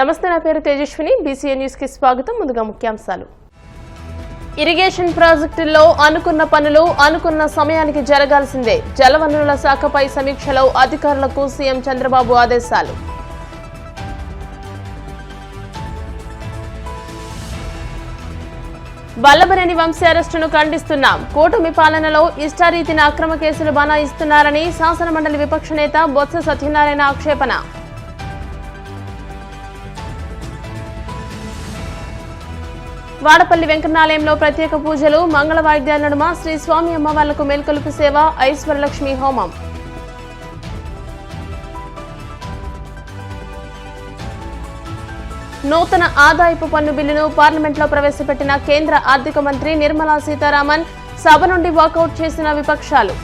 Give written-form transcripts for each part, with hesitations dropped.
నమస్తే, నా పేరు తేజస్విని. బీసీఎన్ న్యూస్ కి స్వాగతం. ముందుగా ముఖ్యాంశాలు. ఇరిగేషన్ ప్రాజెక్టుల్లో అనుకున్న పనులు అనుకున్న సమయానికి జరగాల్సిందే. జలవనరుల శాఖపై సమీక్షలో అధికారులకు సీఎం చంద్రబాబు ఆదేశాలు. వల్లభనేని వంశీ అరెస్టును ఖండిస్తున్నాం. కూటమి పాలనలో ఇష్టారీతిన అక్రమ కేసులు బనాయిస్తున్నారని శాసనమండలి విపక్ష నేత బొత్స సత్యనారాయణ ఆక్షేపణ. వాడపల్లి వెంకటనాలయంలో ప్రత్యేక పూజలు, మంగళ వాయిద్యాల నడుమ శ్రీ స్వామి అమ్మవార్లకు మేల్కొలుపు సేవ, ఐశ్వర్యలక్ష్మి హోమం. నూతన ఆదాయపు పన్ను బిల్లును పార్లమెంట్లో ప్రవేశపెట్టిన కేంద్ర ఆర్థిక మంత్రి నిర్మలా సీతారామన్ సభ నుండి వాకౌట్ చేసిన విపక్షాలు.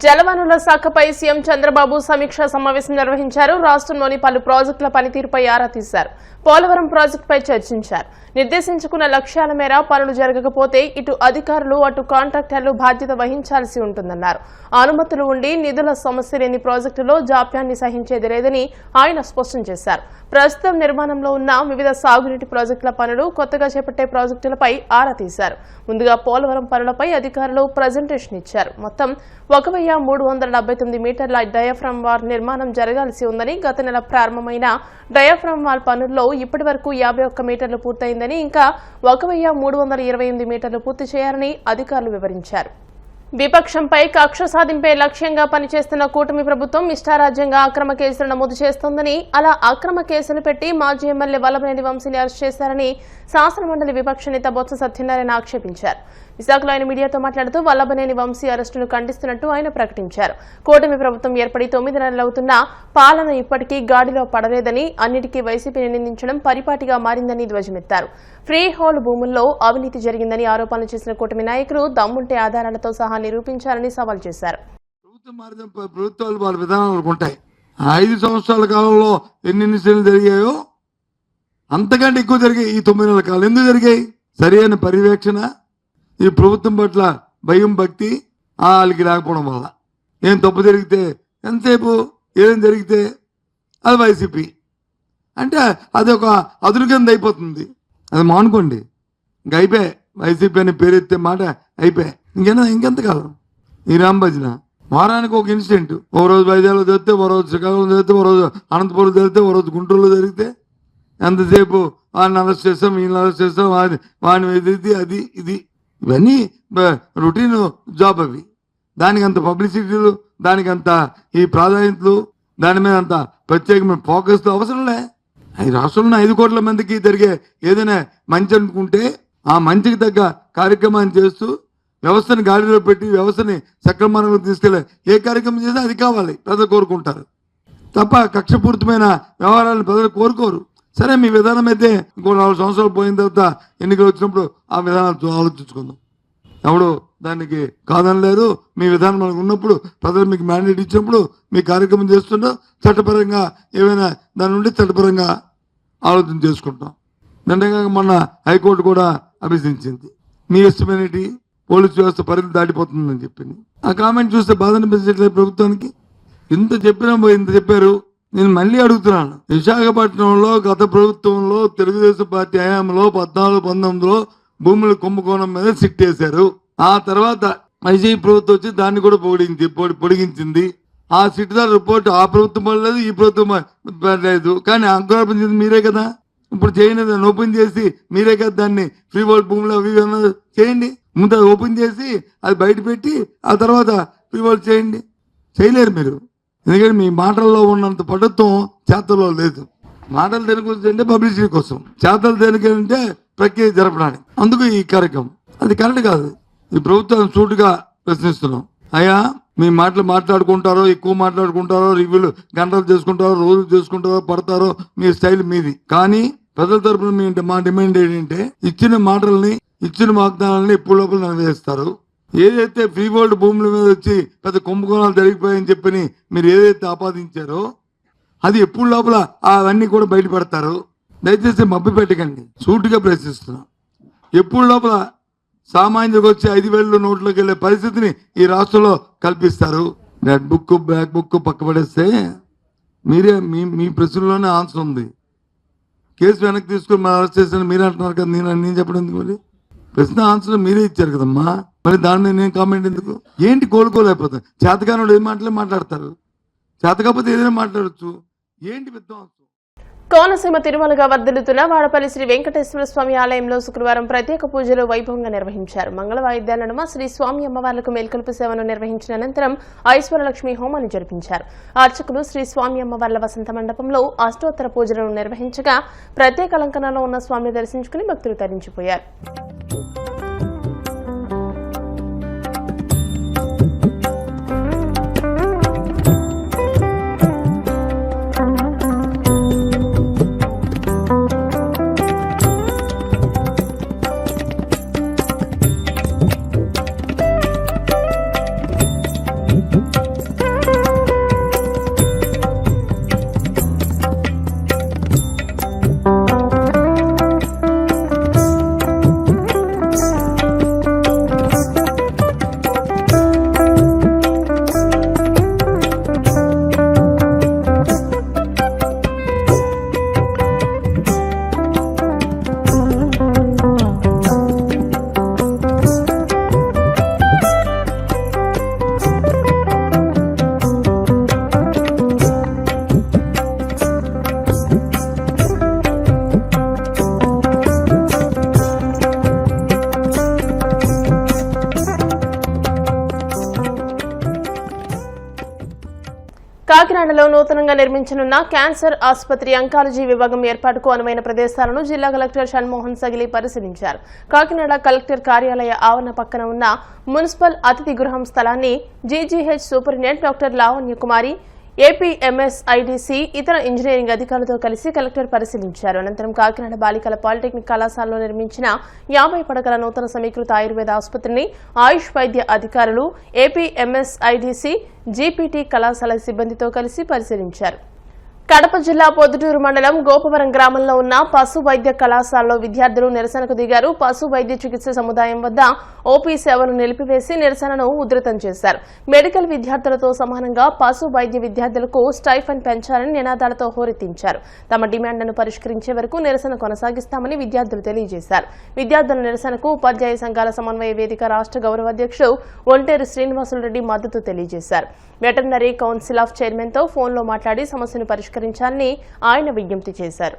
జలవనరుల శాఖపై సీఎం చంద్రబాబు సమీక్షా సమావేశం నిర్వహించారు. రాష్ట్రంలోని పలు ప్రాజెక్టుల పనితీరుపై ఆరా తీశారు. పోలవరం ప్రాజెక్టుపై చర్చించారు. నిర్దేశించుకున్న లక్ష్యాల మేర పనులు జరగకపోతే ఇటు అధికారులు అటు కాంట్రాక్టర్లు బాధ్యత వహించాల్సి ఉంటుందన్నారు. అనుమతులు ఉండి నిధుల సమస్య లేని ప్రాజెక్టులో జాప్యాన్ని సహించేది లేదని ఆయన స్పష్టం చేశారు. ప్రస్తుతం నిర్మాణంలో ఉన్న వివిధ సాగునీటి ప్రాజెక్టుల పనులు, కొత్తగా చేపట్టే ప్రాజెక్టులపై ఆరా తీశారు. ముందుగా పోలవరం పనులపై అధికారులు ప్రజెంటేషన్ ఇచ్చారు. మొత్తం 1379 మీటర్ల డయాఫ్రమ్ వాల్ నిర్మాణం జరగాల్సి ఉందని, గత నెల ప్రారంభమైన డయాఫ్రమ్ వాల్ పనుల్లో ఇప్పటి వరకు 51 మీటర్లు పూర్తయిందని, ఇంకా 1328 మీటర్లు పూర్తి చేయాలని అధికారులు వివరించారు. విపక్షంపై కక్ష సాధింపే లక్ష్యంగా పనిచేస్తున్న కూటమి ప్రభుత్వం ఇష్టారాజ్యంగా అక్రమ కేసులు నమోదు చేస్తోందని, అలా అక్రమ కేసులు పెట్టి మాజీ ఎమ్మెల్యే వల్లభనేని వంశీని అరెస్ట్ చేశారని శాసనమండలి విపక్ష నేత బొత్స సత్యనారాయణ ఆక్షేపించారు. విశాఖలో ఆయన మీడియాతో మాట్లాడుతూ వల్లభనేని వంశీ అరెస్టును ఖండిస్తున్నట్టు ఆయన ప్రకటించారు. కూటమి ప్రభుత్వం ఏర్పడి 9 నెలలవుతున్నా పాలన ఇప్పటికీ గాడిలో పడలేదని, అన్నిటికీ వైసీపీని నిందించడం పరిపాటిగా మారిందని ధ్వజమెత్తారు. ఫ్రీ హోల్డ్ భూముల్లో అవినీతి జరిగిందని ఆరోపణలు చేసిన కూటమి నాయకులు దమ్ముంటే ఆధారాలతో సహా నిరూపించాలని సవాల్ చేశారు. ప్రభుత్వాలు వాళ్ళ విధానాలు ఉంటాయి. 5 సంవత్సరాల కాలంలో ఎన్ని ఇన్సిడెంట్లు జరిగాయో అంతకంటే ఎక్కువ జరిగాయి ఈ 9 నెలల కాలం. ఎందుకు జరిగాయి? సరైన పర్యవేక్షణ, ఈ ప్రభుత్వం పట్ల భయం, భక్తి వాళ్ళకి లేకపోవడం వల్ల. ఏం తప్పు జరిగితే ఎంతసేపు ఏం జరిగితే అది వైసీపీ అంటే అది ఒక అదురు కింద అయిపోతుంది. అది మానుకోండి, ఇంక అయిపోయి వైసీపీ అని పేరెత్తే మాట అయిపోయాయి. ఇంకెంతకాలం ఈ రాంభజన? వారానికి ఒక ఇన్సిడెంట్, ఓ రోజు వైజాగ్లో జరిగితే, ఓ రోజు శ్రీకాకుళం జరిగితే, ఓ రోజు అనంతపురం జరిగితే, ఓ రోజు గుంటూరులో జరిగితే ఎంతసేపు వాడిని అరెస్ట్ చేస్తాం, వీళ్ళని అరెస్ట్ చేస్తాం, వాడిని ఎదిరితే అది ఇది. ఇవన్నీ రొటీన్ జాబ్ అవి. దానికి అంత పబ్లిసిటీలు, దానికి అంత ఈ ప్రాధాన్యతలు, దాని మీద అంత ప్రత్యేకమైన ఫోకస్ అవసరంలే. ఈ రాష్ట్రంలో 5 కోట్ల మందికి జరిగే ఏదైనా మంచి అనుకుంటే ఆ మంచికి తగ్గ కార్యక్రమాన్ని చేస్తూ వ్యవస్థని గాడిలో పెట్టి వ్యవస్థని సక్రమంగా తీసుకెళ్ళే ఏ కార్యక్రమం చేసినా అది కావాలి, ప్రజలు కోరుకుంటారు తప్ప కక్షపూరితమైన వ్యవహారాలను ప్రజలు కోరుకోరు. సరే, మీ విధానం అయితే ఇంకో 4 సంవత్సరాలు పోయిన తర్వాత ఎన్నికలు వచ్చినప్పుడు ఆ విధానాలు ఆలోచించుకుందాం. ఎవడు దానికి కాదనలేరు. మీ విధానం మనకు ఉన్నప్పుడు, ప్రజలు మీకు మ్యాండేట్ ఇచ్చినప్పుడు మీ కార్యక్రమం చేస్తుంటే చట్టపరంగా ఏమైనా దాని నుండి చట్టపరంగా ఆలోచన చేసుకుంటాం. నిన్నగా మొన్న హైకోర్టు కూడా అభ్యసించింది. మీ ఇష్టమైనటి పోలీసు వ్యవస్థ పరిధి దాటిపోతుందని చెప్పింది. ఆ కామెంట్ చూస్తే బాధ అనిపించట్లేదు ప్రభుత్వానికి. ఇంత చెప్పారు. నేను మళ్ళీ అడుగుతున్నాను, విశాఖపట్నంలో గత ప్రభుత్వంలో తెలుగుదేశం పార్టీ హయాంలో 14-19లో భూముల కుంభకోణం మీద సిట్ వేశారు. ఆ తర్వాత వైసీపీ ప్రభుత్వం వచ్చి దాన్ని కూడా పొడిగించింది. ఆ సిట్ రిపోర్ట్ ఆ ప్రభుత్వం పడలేదు, ఈ ప్రభుత్వం పడలేదు. కానీ అంకురార్పణ మీరే కదా. ఇప్పుడు చేయండి, దాన్ని ఓపెన్ చేసి మీరే కదా దాన్ని ఫ్రీ హోల్డ్ భూములు అవి చేయండి. ముందు ఓపెన్ చేసి అది బయట పెట్టి ఆ తర్వాత ఫ్రీ హోల్డ్ చేయండి. చేయలేరు మీరు, ఎందుకంటే మీ మాటల్లో ఉన్నంత పటుత్వం చేతల్లో లేదు. మాటలు దేనికొచ్చి పబ్లిసిటీ కోసం, చేతలు దేనికంటే ప్రక్రియ జరపడానికి. అందుకు ఈ కార్యక్రమం అది కరెక్ట్ కాదు. ఈ ప్రభుత్వం సూటుగా ప్రశ్నిస్తున్నాం. అయ్యా, మీ మాటలు మాట్లాడుకుంటారో, ఎక్కువ మాట్లాడుకుంటారో, రివ్యూలు గంటలు చేసుకుంటారో, రోజులు చేసుకుంటారో, పడతారో, మీ స్టైల్ మీది. కానీ ప్రజల తరపున మా డిమాండ్ ఏంటంటే ఇచ్చిన మాటల్ని, ఇచ్చిన వాగ్దానాలని ఎప్పుడు లోపల నెరవేరుస్తారు. ఏదైతే ఫ్రీ హోల్డ్ భూముల మీద వచ్చి పెద్ద కుంభకోణాలు జరిగిపోయాయని చెప్పని మీరు ఏదైతే ఆపాదించారో అది ఎప్పుడు లోపల అవన్నీ కూడా బయటపడతారు. దయచేసి మభ్య పెట్టకండి, సూటిగా ప్రశ్నిస్తున్నాం. ఎప్పుడు లోపల సామాన్యులకు వచ్చి 5,000 నోట్లోకి వెళ్ళే పరిస్థితిని ఈ రాష్ట్రంలో కల్పిస్తారు. రెడ్ బుక్, బ్లాక్ బుక్ పక్క పడేస్తే మీరే మీ ప్రశ్నలోనే ఆన్సర్ ఉంది. కేసు వెనక్కి తీసుకొని మరి అరెస్ట్ చేశాను మీరు అంటున్నారు కదా, నేను చెప్పడం ఎందుకు? మరి ప్రశ్న ఆన్సర్ మీరే ఇచ్చారు కదమ్మా, మరి దాని మీద నేను కామెంట్ ఎందుకు? ఏంటి కోలుకోలేకపోతాను? చేతకానుడు ఏం మాట్లాడతారు, చేత కాకపోతే ఏదైనా మాట్లాడచ్చు, ఏంటి విధ్వంసం? కోనసీమ తిరుమలగా వర్ధిల్లుతున్న వాడపల్లి శ్రీ వెంకటేశ్వర స్వామి ఆలయంలో శుక్రవారం ప్రత్యేక పూజలు వైభవంగా నిర్వహించారు. మంగళ వాయిద్యాల నడుమ శ్రీ స్వామి అమ్మవార్లకు మేల్కొలుపు సేవను నిర్వహించిన అనంతరం ఐశ్వర్యలక్ష్మి హోమాన్ని జరిపించారు. అర్చకులు శ్రీ స్వామి అమ్మవార్ల వసంత మండపంలో అష్టోత్తర పూజలను నిర్వహించగా ప్రత్యేక అలంకరణలో ఉన్న స్వామిని దర్శించుకుని భక్తులు తరించిపోయారు. కాకినాడలో నూతనంగా నిర్మించనున్న క్యాన్సర్ ఆసుపత్రి అంకాలజీ విభాగం ఏర్పాటుకు అనువైన ప్రదేశాలను జిల్లా కలెక్టర్ షణ్మోహన్ సగిలి పరిశీలించారు. కాకినాడ కలెక్టర్ కార్యాలయ ఆవరణ పక్కన ఉన్న మున్సిపల్ అతిథి గృహం స్థలాన్ని జీజీహెచ్ సూపరింటెండెంట్ డాక్టర్ లావణ్య కుమారి, ఏపీఎంఎస్ఐడిసి ఇతర ఇంజనీరింగ్ అధికారులతో కలిసి కలెక్టర్ పరిశీలించారు. అనంతరం కాకినాడ బాలికల పాలిటెక్నిక్ కళాశాలలో నిర్మించిన 50 పడకల నూతన సమీకృత ఆయుర్వేద ఆసుపత్రిని ఆయుష్ వైద్య అధికారులు, ఏపీఎంఎస్ఐడిసి, జీపీటీ కళాశాల సిబ్బందితో కలిసి పరిశీలించారు. కడప జిల్లా పొద్దుటూరు మండలం గోపవరం గ్రామంలో ఉన్న పశు వైద్య కళాశాలలో విద్యార్థులు నిరసనకు దిగారు. పశు వైద్య చికిత్స సముదాయం వద్ద ఓపీ సేవలు నిలిపివేసి నిరసనను ఉధృతం చేశారు. మెడికల్ విద్యార్థులతో సమానంగా పశు వైద్య విద్యార్థులకు స్టైఫండ్ పెంచాలని నినాదాలతో హోరెత్తించారు. తమ డిమాండ్లను పరిష్కరించే వరకు నిరసన కొనసాగిస్తామని విద్యార్థులు తెలియజేశారు. విద్యార్థుల నిరసనకు ఉపాధ్యాయ సంఘాల సమన్వయ వేదిక రాష్ట్ర గౌరవ అధ్యక్షుడు ఒంటేరు శ్రీనివాసులరెడ్డి మద్దతు తెలియజేశారు. వెటర్నరీ కౌన్సిల్ ఆఫ్ చైర్మన్ తో ఫోన్లో మాట్లాడి సమస్యను పరిష్కరించాలని ఆయన విజ్ఞప్తి చేశారు.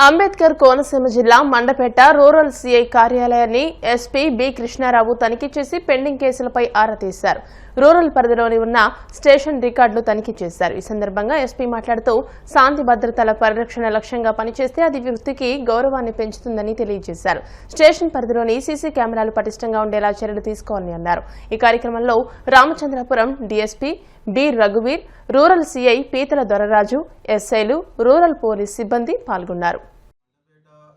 అంబేద్కర్ కోనసీమ జిల్లా మండపేట రూరల్ సీఐ కార్యాలయాన్ని ఎస్పీ బి కృష్ణారావు తనిఖీ చేసి పెండింగ్ కేసులపై ఆరా తీశారు. రూరల్ పరిధిలోని ఉన్న స్టేషన్ రికార్డులు తనిఖీ చేశారు. ఈ సందర్భంగా ఎస్పీ మాట్లాడుతూ శాంతి భద్రతల పరిరక్షణ లక్ష్యంగా పనిచేస్తే అది వృత్తికి గౌరవాన్ని పెంచుతుందని తెలియజేశారు. స్టేషన్ పరిధిలోని సీసీ కెమెరాలు పటిష్టంగా ఉండేలా చర్యలు తీసుకోవాలని అన్నారు. ఈ కార్యక్రమంలో రామచంద్రపురం డీఎస్పీ బి రఘువీర్, రూరల్ సీఐ పీతల దొరరాజు, ఎస్ఐలు, రూరల్ పోలీస్ సిబ్బంది పాల్గొన్నారు.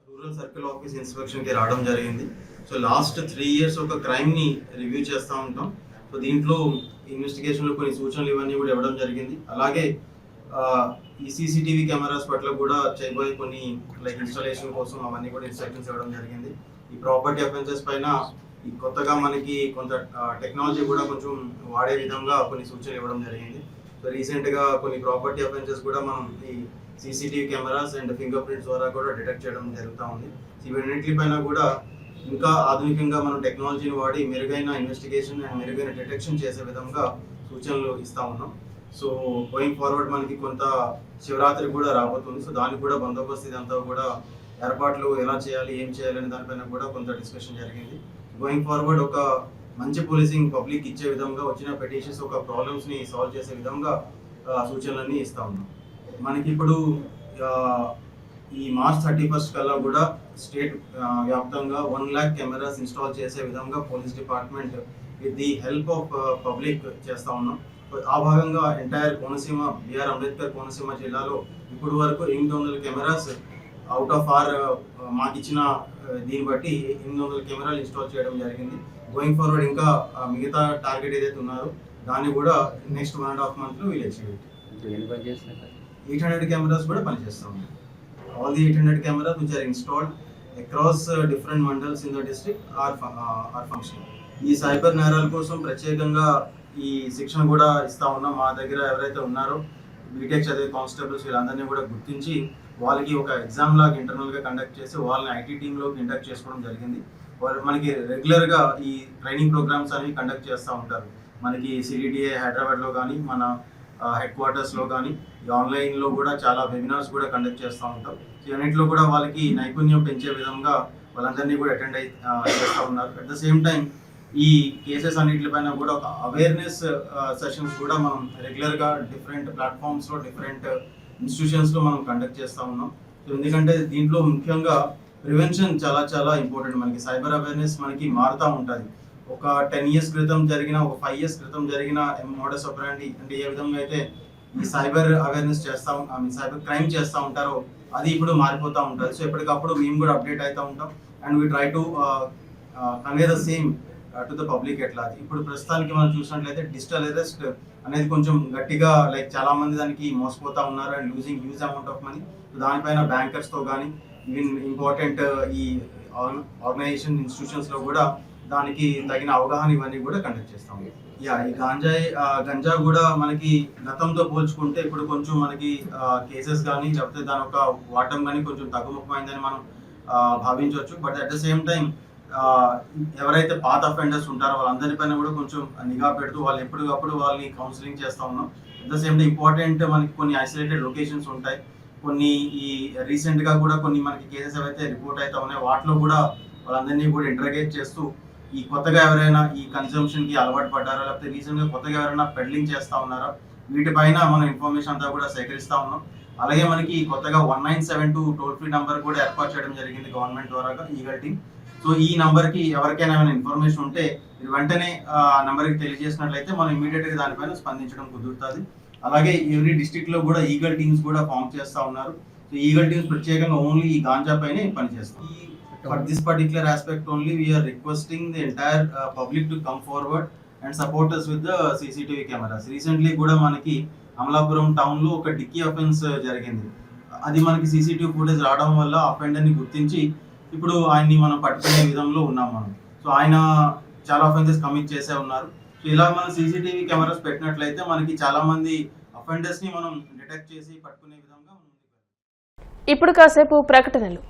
రూరల్ సర్కిల్ ఆఫీస్ ఇన్స్పెక్షన్ కి రావడం జరిగింది. సో లాస్ట్ 3 years ఒక క్రైమ్ ని రివ్యూ చేస్తూ ఉంటాం. సో దీంట్లో ఇన్వెస్టిగేషన్ లో కొన్ని సూచనలు ఇవన్నీ కూడా ఇవ్వడం జరిగింది. అలాగే ఈ సీసీటీవీ కెమెరాస్ పట్ల కూడా చేయబోయే కొన్ని లైక్ ఇన్స్టాలేషన్ కోసం అవన్నీ కూడా ఇన్స్ట్రక్షన్స్ ఇవ్వడం జరిగింది. ఈ ప్రాపర్టీ అఫెన్సెస్ పైన ఈ కొత్తగా మనకి కొంత టెక్నాలజీ కూడా కొంచెం వాడే విధంగా కొన్ని సూచనలు ఇవ్వడం జరిగింది. సో రీసెంట్గా కొన్ని ప్రాపర్టీ అఫెన్సెస్ కూడా మనం ఈ CCTV cameras and finger prints ద్వారా కూడా డిటెక్ట్ చేయడం జరుగుతూ ఉంది. ఇవన్నింటి పైన కూడా ఇంకా ఆధునికంగా మనం టెక్నాలజీని వాడి మెరుగైన ఇన్వెస్టిగేషన్ అండ్ మెరుగైన డిటెక్షన్ చేసే విధంగా సూచనలు ఇస్తూ ఉన్నాం. సో గోయింగ్ ఫార్వర్డ్ మనకి కొంత శివరాత్రి కూడా రాబోతుంది. సో దానికి కూడా బందోబస్తు ఇదంతా కూడా ఏర్పాట్లు ఎలా చేయాలి, ఏం చేయాలి అనే దానిపైన కూడా కొంత డిస్కషన్ జరిగింది. గోయింగ్ ఫార్వర్డ్ ఒక మంచి పోలీసింగ్ పబ్లిక్ ఇచ్చే విధంగా, వచ్చిన పెటిషన్స్ ఒక ప్రాబ్లమ్స్ని సాల్వ్ చేసే విధంగా సూచనలన్నీ ఇస్తూ ఉన్నాం. మనకి ఇప్పుడు ఈ March 31 కల్లా కూడా స్టేట్ వ్యాప్తంగా 1 lakh కెమెరాస్ ఇన్స్టాల్ చేసే విధంగా police department with the help of public చేస్తూ ఉన్నాం. ఆ భాగంగా ఎంటైర్ కోనసీమ బిఆర్ అంబేద్కర్ కోనసీమ జిల్లాలో ఇప్పుడు వరకు 800 కెమెరాస్ అవుట్ ఆఫ్ ఆర్ మాకు ఇచ్చిన దీన్ని బట్టి 800 కెమెరాలు ఇన్స్టాల్ చేయడం జరిగింది. గోయింగ్ ఫార్వర్డ్ ఇంకా మిగతా టార్గెట్ ఏదైతే ఉన్నారో దాన్ని కూడా నెక్స్ట్ 1.5 months వీళ్ళు అచీవ్ 800 కెమెరాస్ కూడా పనిచేస్తాం. All the 800 cameras which are installed across different mandals in the district are function. ఈ సైబర్ నేరాల కోసం ప్రత్యేకంగా ఈ శిక్షణ కూడా ఇస్తా ఉన్నాం. మా దగ్గర ఎవరైతే ఉన్నారో బీటెక్ చదివే కానిస్టేబుల్స్ వీళ్ళందరినీ కూడా గుర్తించి వాళ్ళకి ఒక ఎగ్జామ్ లాగా ఇంటర్నల్గా కండక్ట్ చేసి వాళ్ళని ఐటీ టీంలోకి ఇండక్ట్ చేసుకోవడం జరిగింది. వాళ్ళు మనకి రెగ్యులర్గా ఈ ట్రైనింగ్ ప్రోగ్రామ్స్ అనేవి కండక్ట్ చేస్తూ ఉంటారు. మనకి సిడిటిఏ హైదరాబాద్లో కానీ మన హెడ్ క్వార్టర్స్లో కానీ ఆన్లైన్లో కూడా చాలా వెబినార్స్ కూడా కండక్ట్ చేస్తూ ఉంటాం. ఇవన్నింటిలో కూడా వాళ్ళకి నైపుణ్యం పెంచే విధంగా వాళ్ళందరినీ కూడా అటెండ్ చేస్తూ ఉన్నారు. అట్ ద సేమ్ టైం ఈ కేసెస్ అన్నింటిపైన కూడా ఒక అవేర్నెస్ సెషన్స్ కూడా మనం రెగ్యులర్గా డిఫరెంట్ ప్లాట్ఫామ్స్లో డిఫరెంట్ ఇన్స్టిట్యూషన్స్లో మనం కండక్ట్ చేస్తూ ఉన్నాం. సో ఎందుకంటే దీంట్లో ముఖ్యంగా ప్రివెన్షన్ చాలా చాలా ఇంపార్టెంట్. మనకి సైబర్ అవేర్నెస్ మనకి మారుతూ ఉంటుంది. ఒక 10 years క్రితం జరిగిన, ఒక 5 years క్రితం జరిగిన మోడస్ ఆపరాండి అంటే ఏ విధంగా అయితే ఈ సైబర్ అవేర్నెస్ చేస్తూ సైబర్ క్రైమ్ చేస్తూ ఉంటారో అది ఇప్పుడు మారిపోతూ ఉంటుంది. సో ఎప్పటికప్పుడు మేము కూడా అప్డేట్ అవుతూ ఉంటాం and we try to convey the same to the public. ఎట్లా ఇప్పుడు ప్రస్తుతానికి మనం చూసినట్లయితే డిజిటల్ అరెస్ట్ అనేది కొంచెం గట్టిగా లైక్ చాలా మంది దానికి మోసపోతూ ఉన్నారు and losing huge amount of money. దానిపైన బ్యాంకర్స్తో కానీ ఈవెన్ ఇంపార్టెంట్ ఈ ఆర్గనైజేషన్ ఇన్స్టిట్యూషన్స్లో కూడా దానికి తగిన అవగాహన ఇవన్నీ కూడా కండక్ట్ చేస్తాం. ఈ గంజా కూడా మనకి గతంతో పోల్చుకుంటే ఇప్పుడు కొంచెం మనకి కేసెస్ కానీ లేకపోతే దాని ఒక వాడటం కానీ కొంచెం తగ్గుముఖమైందని మనం భావించవచ్చు. But at the same time ఎవరైతే పాత అఫెండర్స్ ఉంటారో వాళ్ళందరిపైన కూడా కొంచెం నిఘా పెడుతూ వాళ్ళు ఎప్పటికప్పుడు వాళ్ళని కౌన్సిలింగ్ చేస్తూ ఉన్నాం. At the same time important మనకి కొన్ని ఐసోలేటెడ్ లొకేషన్స్ ఉంటాయి. కొన్ని ఈ రీసెంట్గా కూడా కొన్ని మనకి కేసెస్ ఏవైతే రిపోర్ట్ అవుతా ఉన్నాయో వాటిలో కూడా వాళ్ళందరినీ కూడా ఇంటర్గేట్ చేస్తూ ఈ కొత్తగా ఎవరైనా ఈ కన్సంప్షన్కి అలవాటు పడ్డారా లేకపోతే రీసెంట్గా కొత్తగా ఎవరైనా పెడ్లింగ్ చేస్తూ ఉన్నారా వీటిపైన మనం ఇన్ఫర్మేషన్ అంతా కూడా సేకరిస్తూ ఉన్నాం. అలాగే మనకి కొత్తగా 1972 టోల్ ఫ్రీ నెంబర్ కూడా ఏర్పాటు చేయడం జరిగింది గవర్నమెంట్ ద్వారా ఈగల్ టీమ్. సో ఈ నంబర్కి ఎవరికైనా ఏమైనా ఇన్ఫర్మేషన్ ఉంటే మీరు వెంటనే ఆ నెంబర్కి తెలియజేసినట్లయితే మనం ఇమీడియట్గా దానిపైన స్పందించడం కుదురుతుంది. అలాగే ఎవ్రీ డిస్ట్రిక్ట్లో కూడా ఈగల్ టీమ్స్ కూడా ఫామ్ చేస్తూ ఉన్నారు. సో ఈగల్ టీమ్స్ ప్రత్యేకంగా ఓన్లీ ఈ గాంజా పైనే పనిచేస్తాం. For this particular aspect only, we are requesting the entire public to come forward and support us with the CCTV cameras. Recently కూడా మనకి అమలాపురం టౌన్లో ఒక డిక్కీ అఫెన్స్ జరిగింది. అది మనకి CCTV ఫుటేజ్ రావడం వల్ల అఫెండర్ని గుర్తించి ఇప్పుడు ఆయన్ని మనం పట్టుకునే విధంలో ఉన్నాం మనం. సో ఆయన చాలా అఫెన్సెస్ కమిట్ చేసే ఉన్నారు. సో ఇలా మనం CCTV కెమెరాస్ పెట్టినట్లయితే మనకి చాలా మంది అఫెండర్స్ని మనం డిటెక్ట్ చేసి పట్టుకునే విధంగా. ఇప్పుడు కాసేపు ప్రకటనలు.